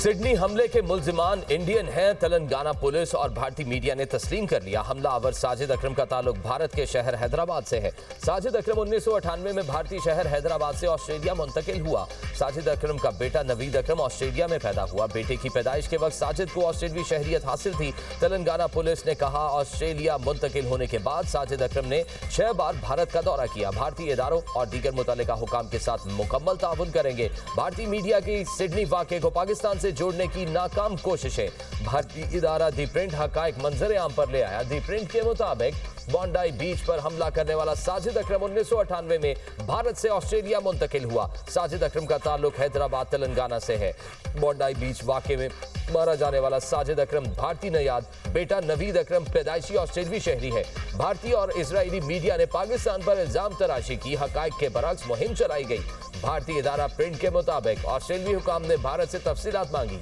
Sydney हमले के मुल्जिमान Indian हैं। तेलंगाना पुलिस और भारतीय मीडिया ने तस्लीम कर लिया। हमलावर साजिद अकरम का ताल्लुक भारत के शहर हैदराबाद से है। साजिद अकरम 1998 में भारतीय शहर हैदराबाद से ऑस्ट्रेलिया मुंतकिल हुआ। साजिद अकरम का बेटा नवीद अकरम ऑस्ट्रेलिया में पैदा हुआ। बेटे की पैदाइश के वक्त साजिद को ऑस्ट्रेलियाई शहरियत हासिल थी। तेलंगाना पुलिस ने कहा, ऑस्ट्रेलिया मुंतकिल होने के बाद साजिद अकरम ने 6 बार भारत का दौरा किया। भारतीय इदारों और दीगर मुतल्लिका हुकाम के साथ मुकम्मल ताउन करेंगे। भारतीय मीडिया की सिडनी वाक़े को पाकिस्तान से जोड़ने की नाकाम कोशिशें। भारतीय इदारा दी प्रिंट हकायक मंजर आम पर ले आया। दी प्रिंट के मुताबिक बॉन्डाई बीच पर हमला करने वाला साजिद अकरम 1998 में भारत से ऑस्ट्रेलिया मुंतकिल हुआ। साजिद अकरम का ताल्लुक हैदराबाद तेलंगाना से है। बॉन्डाई बीच वाक़े में मारा जाने वाला साजिद अकरम भारतीय नयाद, बेटा नवीद अकरम पैदाइशी ऑस्ट्रेलियाई शहरी है। भारतीय और इजरायली मीडिया ने पाकिस्तान पर इल्जाम तराशी की। हकायक के बरअक्स मुहिम चलाई गई। भारतीय इदारा प्रिंट के मुताबिक ऑस्ट्रेलियाई हुकाम ने भारत से तफसीलात मांगी।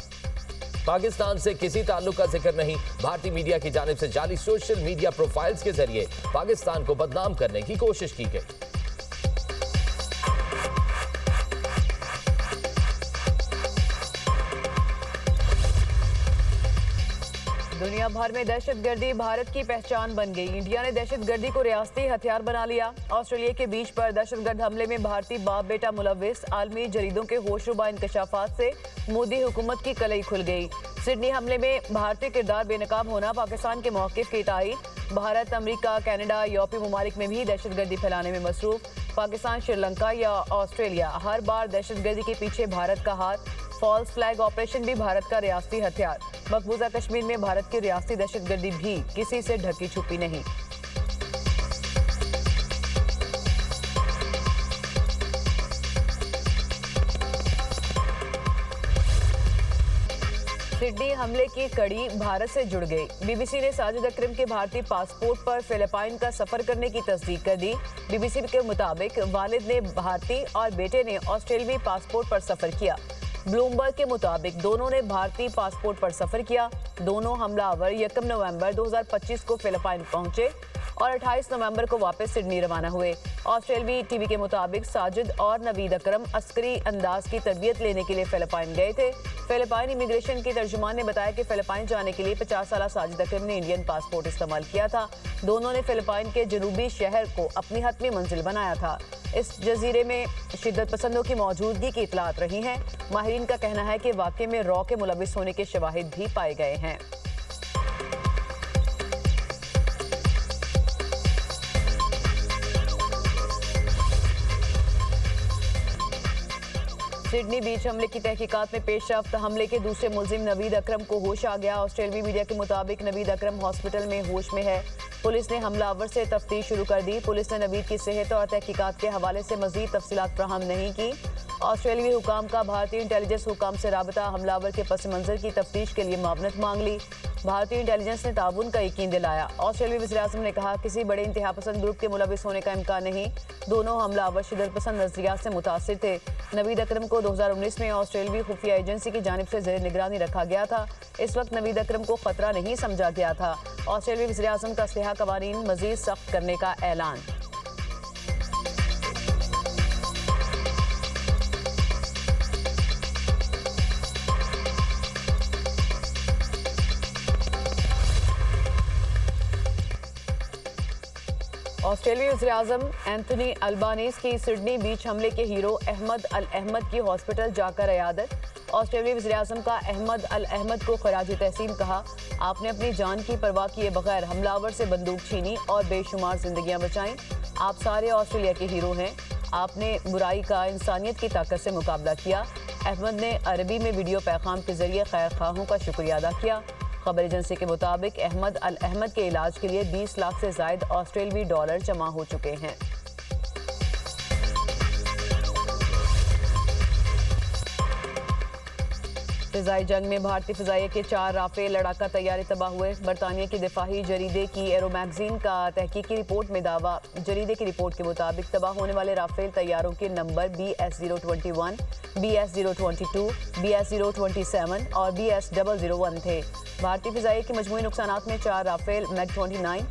पाकिस्तान से किसी ताल्लुक का जिक्र नहीं। भारतीय मीडिया की जानिब से जाली सोशल मीडिया प्रोफाइल्स के जरिए पाकिस्तान को बदनाम करने की कोशिश की गई। दुनिया भर में दहशतगर्दी भारत की पहचान बन गई। इंडिया ने दहशतगर्दी को रियासती हथियार बना लिया। ऑस्ट्रेलिया के बीच पर दहशतगर्द हमले में भारतीय बाप बेटा मुलव्विस। आलमी जरीदों के होशरुबा इंकशाफात से मोदी हुकूमत की कलई खुल गई। सिडनी हमले में भारतीय किरदार बेनकाब होना पाकिस्तान के मौक़िफ़ की तायीद। भारत, अमरीका, कनाडा, यूरोपीय ममालिक में भी दहशतगर्दी फैलाने में मसरूफ। पाकिस्तान, श्रीलंका या ऑस्ट्रेलिया, हर बार दहशतगर्दी के पीछे भारत का हाथ। फॉल्स फ्लैग ऑपरेशन भी भारत का रियासती हथियार। मकबूजा कश्मीर में भारत की रियासती दहशतगर्दी भी किसी से ढकी छुपी नहीं। सिडनी हमले की कड़ी भारत से जुड़ गई। बीबीसी ने साजिद अकरम के भारतीय पासपोर्ट पर फिलिपाइन का सफर करने की तस्दीक कर दी। बीबीसी के मुताबिक वालिद ने भारतीय और बेटे ने ऑस्ट्रेलियाई पासपोर्ट पर सफर किया। ब्लूमबर्ग के मुताबिक दोनों ने भारतीय पासपोर्ट पर सफर किया। दोनों हमलावर 1 नवंबर 2025 को फिलिपाइन पहुंचे और 28 नवंबर को वापस सिडनी रवाना हुए। ऑस्ट्रेलियाई टीवी के मुताबिक साजिद और नवीद अकरम अस्करी अंदाज की तरबियत लेने के लिए फिलिपाइन गए थे। फिलिपाइन इमिग्रेशन के तर्जुमान ने बताया कि फिलिपाइन जाने के लिए 50 साला साजिद अकरम ने इंडियन पासपोर्ट इस्तेमाल किया था। दोनों ने फिलिपाइन के जनूबी शहर को अपनी हतमी मंजिल बनाया था। इस जजीरे में शिद्दत पसंदों की मौजूदगी की इतलात रही हैं। माहिरीन का कहना है कि वाक़े में रॉ के मुलविस होने के शवाहिद भी पाए गए हैं। सिडनी बीच हमले की तहकीकात में पेशरफ्त। हमले के दूसरे मुलजिम नवीद अकरम को होश आ गया। ऑस्ट्रेलियाई मीडिया के मुताबिक नवीद अकरम हॉस्पिटल में होश में है। पुलिस ने हमलावर से तफ्तीश शुरू कर दी। पुलिस ने नवीद की सेहत और तहकीकात के हवाले से मजीद तफसीलात फराहम नहीं की। ऑस्ट्रेलियाई हुकाम का भारतीय इंटेलिजेंस हुकाम से राबता। हमलावर के पस मंजर की तफ्तीश के लिए मावनत मांग ली। भारतीय इंटेलिजेंस ने ताउन का यकीन दिलाया। ऑस्ट्रेलियाई वज़ीर-ए-आज़म ने कहा, किसी बड़े इंतहा पसंद ग्रुप के मुलविस होने का इम्कान नहीं। दोनों हमलावर शिद्दत पसंद नजरियात से मुतासिर थे। नवीद अकरम को 2019 में ऑस्ट्रेलियाई खुफिया एजेंसी की जानिब से ज़ेर निगरानी रखा गया था। इस वक्त नवीद अकरम को खतरा नहीं समझा गया था। ऑस्ट्रेलियाई वज़ीर-ए-आज़म का असलहा कवानीन मज़ीद सख्त करने का ऐलान। ऑस्ट्रेलियाई वज़ीर-ए-आज़म एंथनी अल्बानीज़ की सिडनी बीच हमले के हीरो अहमद अल अहमद की हॉस्पिटल जाकर इयादत। ऑस्ट्रेलियाई वज़ीर-ए-आज़म का अहमद अल अहमद को खराज तहसीन कहा, आपने अपनी जान की परवाह किए बगैर हमलावर से बंदूक छीनी और बेशुमार जिंदगियां बचाईं। आप सारे ऑस्ट्रेलिया के हीरो हैं। आपने बुराई का इंसानियत की ताकत से मुकाबला किया। अहमद ने अरबी में वीडियो पैगाम के जरिए खैर खाहों का शुक्रिया अदा किया। खबर एजेंसी के मुताबिक अहमद अल अहमद के इलाज के लिए 20 लाख से ज़ायद ऑस्ट्रेलियाई डॉलर जमा हो चुके हैं। फ़िज़ाई जंग में भारतीय फ़िज़ाइया के 4 राफेल लड़ाका तैयारे तबाह हुए। बरतानिया की दिफाही जरीदे की एरो मैगजीन का तहकीकी रिपोर्ट में दावा। जरीदे की रिपोर्ट के मुताबिक तबाह होने वाले राफेल तैयारों के नंबर BS-021, BS-022, BS-027 और BS-001 थे। भारतीय फ़िज़ाइया के मजमूई नुकसानात में 4 राफेल, मैग-29,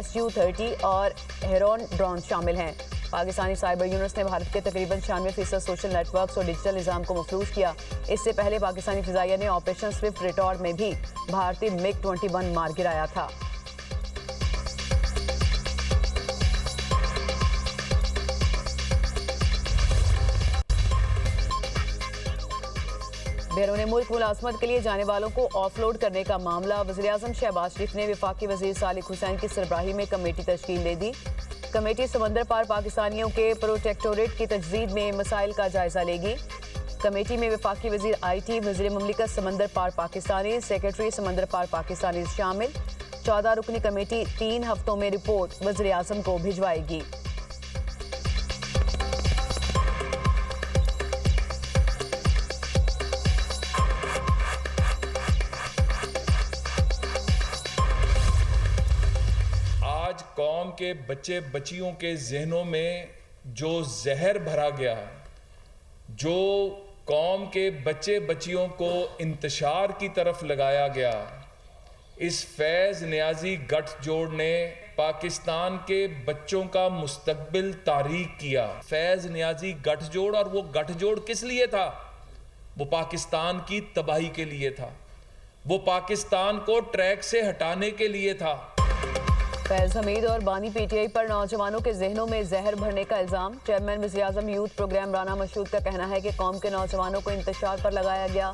Su-30 और हेरोन ड्रोन शामिल हैं। पाकिस्तानी साइबर यूनिट्स ने भारत के तकरीबन 96% सोशल नेटवर्क्स और डिजिटल निज़ाम को मफलूज किया। इससे पहले पाकिस्तानी फिजाइया ने ऑपरेशन स्विफ्ट रिटॉर्ड में भी भारतीय MiG-21 मार गिराया था। बैरून मुल्क मुलाजमत के लिए जाने वालों को ऑफलोड करने का मामला। वज़ीर-ए-आज़म शहबाज शरीफ ने वफाकी वज़ीर सालिक हुसैन की सरबराही में कमेटी तश्कील दे दी। कमेटी समंदर पार पाकिस्तानियों के प्रोटेक्टोरेट की तजदीद में मसाइल का जायजा लेगी। कमेटी में वफाकी वज़ीर IT, वज़ीर मुमलिकत समंदर पार पाकिस्तानी, सेक्रेटरी समंदर पार पाकिस्तानी शामिल। 14 रुकनी कमेटी 3 हफ्तों में रिपोर्ट वज़ीर-ए-आज़म को भिजवाएगी। कौम के बच्चे बच्चियों के जहनों में जो जहर भरा गया, जो कौम के बच्चे बच्चियों को इंतशार की तरफ लगाया गया, इस फैज़ नियाज़ी गठजोड़ ने पाकिस्तान के बच्चों का मुस्तकबिल तारीक किया। फैज़ नियाज़ी गठजोड़, और वो गठजोड़ किस लिए था? वो पाकिस्तान की तबाही के लिए था, वो पाकिस्तान को ट्रैक से हटाने के लिए था। फैज़ हमीद और बानी PTI पर नौजवानों के जहनों में जहर भरने का इल्ज़ाम। चेयरमैन वज़ीर-ए-आज़म यूथ प्रोग्राम राना मशहूद का कहना है कि कौम के नौजवानों को इंतशार पर लगाया गया,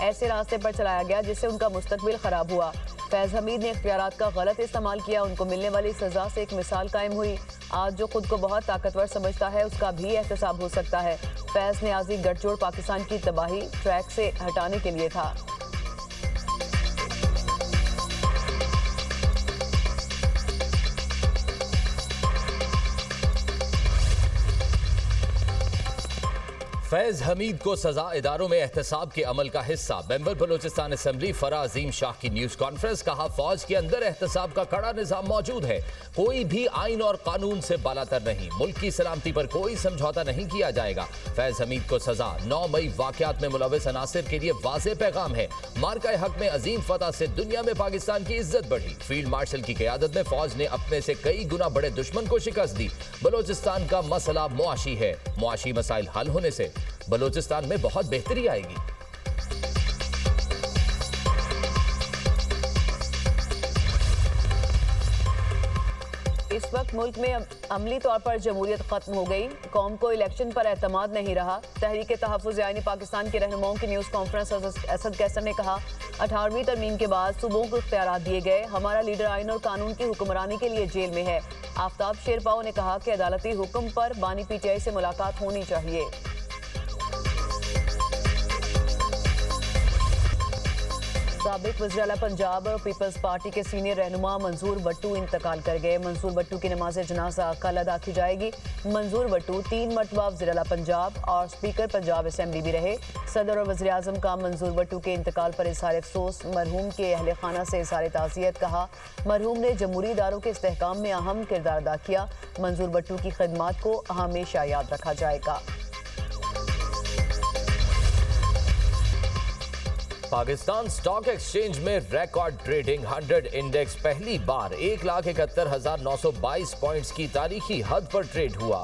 ऐसे रास्ते पर चलाया गया जिससे उनका मुस्तकबिल ख़राब हुआ। फैज़ हमीद ने इख्तियारात का गलत इस्तेमाल किया, उनको मिलने वाली सज़ा से एक मिसाल कायम हुई। आज जो खुद को बहुत ताकतवर समझता है उसका भी एहतसाब हो सकता है। फैज़ नियाज़ी गठजोड़ पाकिस्तान की तबाही ट्रैक से हटाने के लिए था। फैज़ हमीद को सजा इदारों में एहतसाब के अमल का हिस्सा। मेंबर बलोचिस्तान असम्बली फरा अजीम शाह की न्यूज़ कॉन्फ्रेंस। कहा, फौज के अंदर एहतसाब का कड़ा निज़ाम मौजूद है, कोई भी आइन और कानून से बालातर नहीं, मुल्क की सलामती पर कोई समझौता नहीं किया जाएगा। फैज़ हमीद को सजा। 9 मई वाक़यात में मुलव्वस अनासिर के लिए वाज़ेह पैगाम है। मार्का हक में अजीम फतह से दुनिया में पाकिस्तान की इज्जत बढ़ी। फील्ड मार्शल की क़यादत में फौज ने अपने से कई गुना बड़े दुश्मन को शिकस्त दी। बलोचिस्तान का मसला मुआशी है, मुआशी मसाइल हल होने से बलोचिस्तान में बहुत बेहतरी आएगी। इस वक्त मुल्क में अमली तौर पर जमहूरियत खत्म हो गई, कौम को इलेक्शन पर एतमाद नहीं रहा। तहरीक तहफ़्फ़ुज़ आईनी पाकिस्तान के रहनुमाओं की न्यूज़ कॉन्फ्रेंस। असद कैसर ने कहा, 18वीं तरमीम के बाद सूबों को इख्तियारात दिए गए, हमारा लीडर आइन और कानून की हुक्मरानी के लिए जेल में है। आफ्ताब शेरपाओ ने कहा कि अदालती हुक्म पर बानी PTI से मुलाकात होनी चाहिए। साबिक वज़ीर आला पंजाब और पीपल्स पार्टी के सीनियर रहनुमा मंजूर भट्टू इंतकाल कर गए। मंजूर भट्टू की नमाज जनाजा कल अदा की जाएगी। मंजूर भट्टू 3 मरतबा वज़ीर आला पंजाब और स्पीकर पंजाब असेंबली भी रहे। सदर और वज़ीर आज़म का मंजूर भट्टू के इंतकाल पर इज़हार अफसोस। मरहूम के अहले खाना से इज़हार ताज़ियत। कहा, मरहूम ने जमहूरी इदारों के इस्तेहकाम में अहम किरदार अदा किया। मंजूर भट्टू की खिदमात को हमेशा याद रखा जाएगा। पाकिस्तान स्टॉक एक्सचेंज में रिकॉर्ड ट्रेडिंग। 100 इंडेक्स पहली बार 1,71,922 पॉइंट्स की तारीखी हद पर ट्रेड हुआ।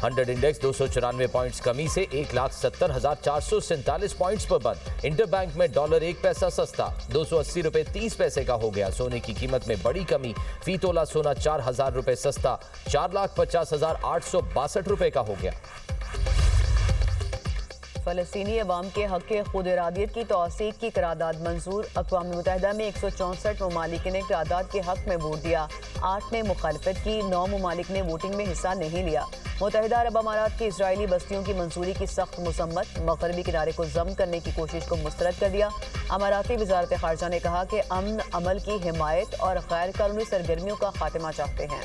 100 इंडेक्स 294 पॉइंट्स कमी से 1,70,447 पॉइंट्स पर बंद। इंटरबैंक में डॉलर 1 पैसा सस्ता 280 रुपए 30 पैसे का हो गया। सोने की कीमत में बड़ी कमी, फी तोला सोना 4,000 रुपए सस्ता 4,50,862 रुपए का हो गया। फ़लस्तीनी अवाम के हक़ के खुद इरादियत की तौसीक की करारदाद मंजूर। अक़वाम मुत्तहिदा में 164 ममालिक ने करारदाद के हक़ में वोट दिया। 8 ने मुखालफत की, 9 ममालिक ने वोटिंग में हिस्सा नहीं लिया। मुत्तहिदा अरब अमारात की इजरायली बस्तियों की मंजूरी की सख्त मसम्मत। मग़रबी किनारे को ज़ब्त करने की कोशिश को मुस्तरद कर दिया। अमाराती वज़ारत ख़ारजा ने कहा कि अमन अमल की हिमायत और गैर कानूनी सरगर्मियों का खात्मा चाहते हैं।